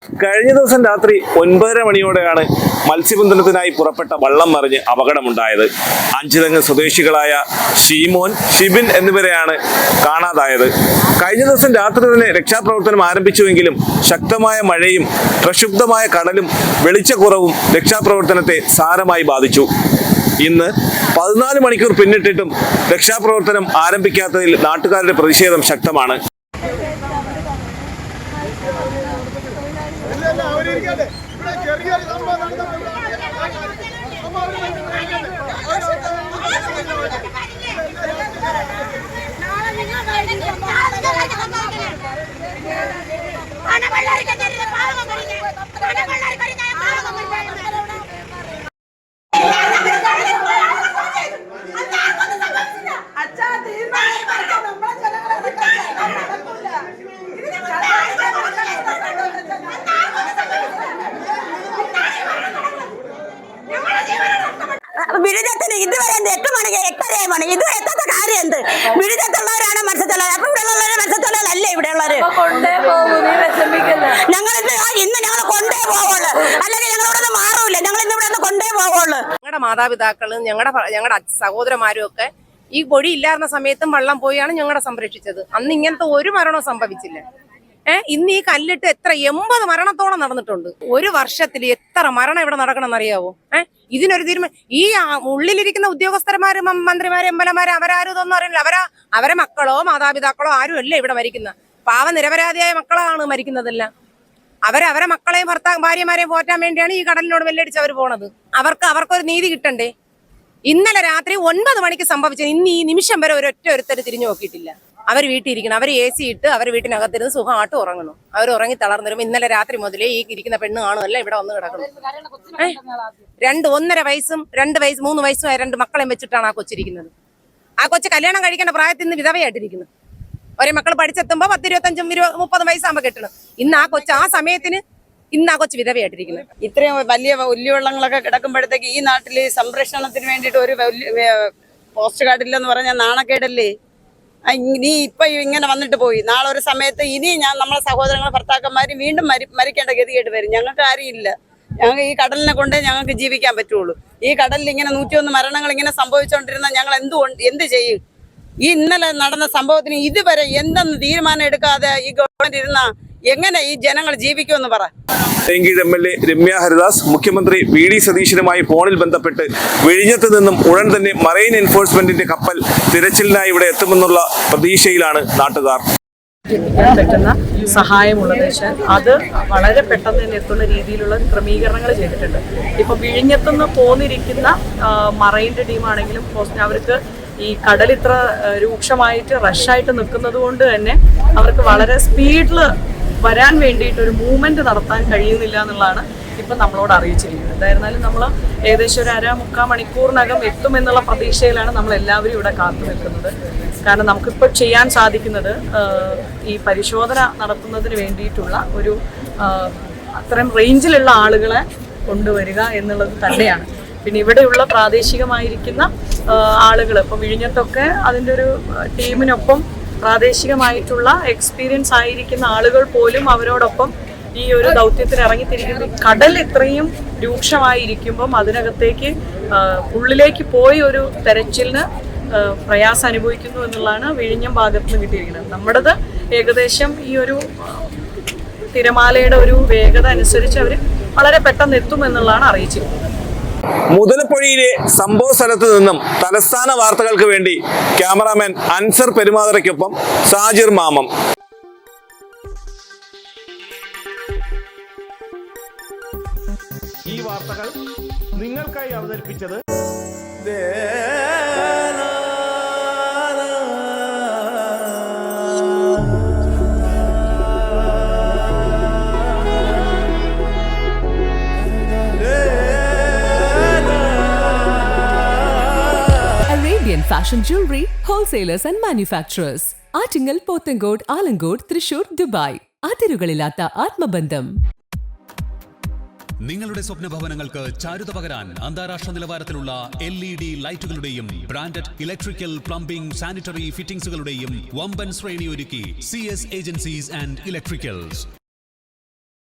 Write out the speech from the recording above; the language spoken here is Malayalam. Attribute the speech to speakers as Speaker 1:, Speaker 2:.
Speaker 1: കഴിഞ്ഞ ദിവസം രാത്രി 9:30 മണിയോടെയാണ് മത്സ്യബന്ധനത്തിനായി പുറപ്പെട്ട വള്ളം മറിഞ്ഞ് അപകടമുണ്ടായത്. അഞ്ചുതെങ്ങ് സ്വദേശികളായ ഷീമോൻ, ഷിബിൻ എന്നിവരെയാണ് കാണാതായത്. കഴിഞ്ഞ ദിവസം രാത്രി തന്നെ രക്ഷാപ്രവർത്തനം ആരംഭിച്ചുവെങ്കിലും ശക്തമായ മഴയും പ്രക്ഷുബ്ധമായ കടലും വെളിച്ചക്കുറവും രക്ഷാപ്രവർത്തനത്തെ സാരമായി ബാധിച്ചു. ഇന്ന് 14 മണിക്കൂർ പിന്നിട്ടിട്ടും രക്ഷാപ്രവർത്തനം ആരംഭിക്കാത്തതിൽ നാട്ടുകാരുടെ പ്രതിഷേധം ശക്തമാണ്.
Speaker 2: വിഴിഞ്ഞത്തിന് ഇതുവരെ 8 മണിക്ക് 8:30 ഇത് എത്താത്ത കാര്യം എന്ത്? വിഴിഞ്ഞത്തുള്ളവരാണ് മത്സ്യത്തൊഴിലാളി, അപ്പൊ ഇവിടെ ഉള്ളവര് മത്സ്യത്തൊഴിലാളല്ലേ? ഇവിടെ ഉള്ളവര് ഞങ്ങൾ ഇന്ന് ഞങ്ങൾ കൊണ്ടേ പോവുള്ളൂ, അല്ലെങ്കിൽ ഞങ്ങൾ ഇവിടെ നിന്ന് മാറൂല. ഞങ്ങൾ ഇന്ന് ഇവിടെ നിന്ന് കൊണ്ടേ പോവുള്ളൂ.
Speaker 3: ഞങ്ങളുടെ മാതാപിതാക്കളും ഞങ്ങളുടെ സഹോദരന്മാരും ഒക്കെ ഈ പൊടി ഇല്ലായിരുന്ന സമയത്തും വെള്ളം പോയാണ് ഞങ്ങളെ സംരക്ഷിച്ചത്. അന്ന് ഇങ്ങനത്തെ ഒരു മരണവും സംഭവിച്ചില്ല. ഇന്ന് ഈ കല്ലിട്ട് എത്ര 80 മരണത്തോളം നടന്നിട്ടുണ്ട്. ഒരു വർഷത്തിൽ എത്ര മരണം ഇവിടെ നടക്കണം എന്നറിയാവോ? ഇതിനൊരു തീരുമാനം ഈ ഉള്ളിലിരിക്കുന്ന ഉദ്യോഗസ്ഥന്മാരും മന്ത്രിമാരും എംഎൽഎമാരും അവരാരും ഇതൊന്നും അറിയില്ല. അവരെ മക്കളോ മാതാപിതാക്കളോ ആരും അല്ല ഇവിടെ മരിക്കുന്ന. പാവ നിരപരാധിയായ മക്കളാണ് മരിക്കുന്നതെല്ലാം. അവരെ മക്കളെയും ഭാര്യമാരെയും പോറ്റാൻ വേണ്ടിയാണ് ഈ കടലിനോട് വെല്ലടിച്ച് അവർ പോണത്. അവർക്കൊരു നീതി കിട്ടണ്ടേ? ഇന്നലെ രാത്രി 9 മണിക്ക് സംഭവിച്ചത് ഇന്ന് ഈ നിമിഷം വരെ ഒരുത്തർ തിരിഞ്ഞു നോക്കിയിട്ടില്ല. അവർ വീട്ടിലിരിക്കണം, അവർ AC ഇട്ട് അവർ വീട്ടിനകത്തിരുന്ന് സുഖമായിട്ട് ഉറങ്ങണം. അവർ ഉറങ്ങി തളർന്നു വരുമ്പോൾ ഇന്നലെ രാത്രി മുതലേ ഈ ഇരിക്കുന്ന പെണ്ണ് കാണുമല്ല ഇവിടെ വന്ന് കിടക്കണം. 1.5 വയസ്സും 2 വയസ്സ് 3 വയസ്സുമായ 2 മക്കളെയും വെച്ചിട്ടാണ് ആ കൊച്ചിരിക്കുന്നത്. ആ കൊച്ചു കല്യാണം കഴിക്കേണ്ട പ്രായത്തിൽ നിന്ന് വിധവയായിട്ടിരിക്കുന്നു. ഒരേ മക്കൾ പഠിച്ചെത്തുമ്പോൾ 10, 25, 30 വയസ്സാകുമ്പോൾ കെട്ടണം. ഇന്ന് ആ കൊച്ചു ആ സമയത്തിന് ഇന്ന് ആ കൊച്ചു വിധവയായിട്ടിരിക്കുന്നത്.
Speaker 4: ഇത്രയും വലിയ ഉല്ലുവെള്ളങ്ങളൊക്കെ കിടക്കുമ്പോഴത്തേക്ക് ഈ നാട്ടില് സംരക്ഷണത്തിന് വേണ്ടിയിട്ട് ഒരു പോസ്റ്റ് കാർഡില്ലെന്ന് പറഞ്ഞാൽ നാണക്കേടല്ലേ? നീ ഇപ്പൊ ഇങ്ങനെ വന്നിട്ട് പോയി, നാളെ ഒരു സമയത്ത് ഇനി നമ്മളെ സഹോദരങ്ങളെ ഭർത്താക്കന്മാര് വീണ്ടും മരിക്കേണ്ട ഗതികേട്ട് വരും. ഞങ്ങൾക്ക് അറിയില്ല. ഞങ്ങൾക്ക് ഈ കടലിനെ കൊണ്ടേ ഞങ്ങൾക്ക് ജീവിക്കാൻ പറ്റുള്ളൂ. ഈ കടലിൽ ഇങ്ങനെ 101 മരണങ്ങൾ ഇങ്ങനെ സംഭവിച്ചുകൊണ്ടിരുന്ന ഞങ്ങൾ എന്ത് ചെയ്യും? ഈ ഇന്നലെ നടന്ന സംഭവത്തിന് ഇതുവരെ എന്തെന്ന് തീരുമാനം എടുക്കാതെ ഈ ഗവൺമെന്റ് ഇരുന്ന എങ്ങനെ ഈ ജനങ്ങൾ ജീവിക്കുമെന്ന് പറ.
Speaker 1: തെങ്കീഴ് MLA രമ്യ ഹരിദാസ് മുഖ്യമന്ത്രി VD സതീശനുമായി ഫോണിൽ ബന്ധപ്പെട്ട് വിഴിഞ്ഞത്ത് നിന്നും ഉടൻ തന്നെ മറൈൻ എൻഫോഴ്സ്മെന്റിന്റെ കപ്പൽ തിരച്ചിലിനായി ഇവിടെ എത്തുമെന്നുള്ള പ്രതീക്ഷയിലാണ് നാട്ടുകാർ.
Speaker 5: പറ്റുന്ന സഹായമുള്ളത് വെച്ചാൽ അത് വളരെ പെട്ടെന്ന് തന്നെ എത്തുന്ന രീതിയിലുള്ള ക്രമീകരണങ്ങൾ ചെയ്തിട്ടുണ്ട്. ഇപ്പൊ വിഴിഞ്ഞത്തുനിന്ന് പോന്നിരിക്കുന്ന മറൈൻ്റെ ടീമാണെങ്കിലും അവർക്ക് ഈ കടൽ ഇത്ര രൂക്ഷമായിട്ട് റഷായിട്ട് നിൽക്കുന്നത് കൊണ്ട് തന്നെ അവർക്ക് വളരെ സ്പീഡിൽ വരാൻ വേണ്ടിയിട്ട് ഒരു മൂവ്മെന്റ് നടത്താൻ കഴിയുന്നില്ല എന്നുള്ളതാണ് ഇപ്പം നമ്മളോട് അറിയിച്ചിരിക്കുന്നത്. എന്തായിരുന്നാലും നമ്മൾ ഏകദേശം ഒരു 1.5-3 മണിക്കൂറിനകം എത്തുമെന്നുള്ള പ്രതീക്ഷയിലാണ് നമ്മൾ എല്ലാവരും ഇവിടെ കാത്തു നിൽക്കുന്നത്. കാരണം നമുക്കിപ്പോൾ ചെയ്യാൻ സാധിക്കുന്നത് ഈ പരിശോധന നടത്തുന്നതിന് വേണ്ടിയിട്ടുള്ള ഒരു അത്രയും റേഞ്ചിലുള്ള ആളുകളെ കൊണ്ടുവരിക എന്നുള്ളത് തന്നെയാണ്. പിന്നെ ഇവിടെയുള്ള പ്രാദേശികമായിരിക്കുന്ന ആളുകൾ ഇപ്പോൾ വിഴിഞ്ഞത്തൊക്കെ അതിൻ്റെ ഒരു ടീമിനൊപ്പം പ്രാദേശികമായിട്ടുള്ള എക്സ്പീരിയൻസ് ആയിരിക്കുന്ന ആളുകൾ പോലും അവരോടൊപ്പം ഈ ഒരു ദൗത്യത്തിന് ഇറങ്ങിത്തിരിക്കുന്നു. കടൽ ഇത്രയും രൂക്ഷമായിരിക്കുമ്പം അതിനകത്തേക്ക് ഉള്ളിലേക്ക് പോയി ഒരു തെരച്ചിലിന് പ്രയാസം അനുഭവിക്കുന്നു എന്നുള്ളതാണ് വിഴിഞ്ഞം ഭാഗത്ത് നിന്ന് കിട്ടിയിരിക്കുന്നത്. നമ്മുടേത് ഏകദേശം ഈ ഒരു തിരമാലയുടെ ഒരു വേഗത അനുസരിച്ച് അവർ വളരെ പെട്ടെന്ന് എത്തുമെന്നുള്ളതാണ് അറിയിച്ചിരിക്കുന്നത്.
Speaker 1: മുതലപ്പൊഴിയിലെ സംഭവ സ്ഥലത്ത് നിന്നും തലസ്ഥാന വാർത്തകൾക്ക് വേണ്ടി ക്യാമറാമാൻ അൻസർ പെരുമാതറയ്ക്കൊപ്പം സാജിർ മാമം.
Speaker 6: ഈ വാർത്തകൾ നിങ്ങൾക്കായി അവതരിപ്പിച്ചത്
Speaker 7: Fashion jewelry, wholesalers and manufacturers. Attingal, Pothengot, Alangot, Thrissur, Dubai. അതിരുകളില്ലാത്ത ആത്മബന്ധം.
Speaker 8: നിങ്ങളുടെ സ്വപ്ന ഭവനങ്ങൾക്ക് ചാരുത പകരാൻ അന്താരാഷ്ട്ര നിലവാരത്തിലുള്ള LED ലൈറ്റുകളുടെയും ബ്രാൻഡഡ് ഇലക്ട്രിക്കൽ, പ്ലംബിംഗ്, സാനിറ്ററി ഫിറ്റിംഗ്സുകളുടെയും വമ്പൻ ശ്രേണി ഒരുക്കി CS ഏജൻസീസ് ആൻഡ് ഇലക്ട്രിക്കൽസ്.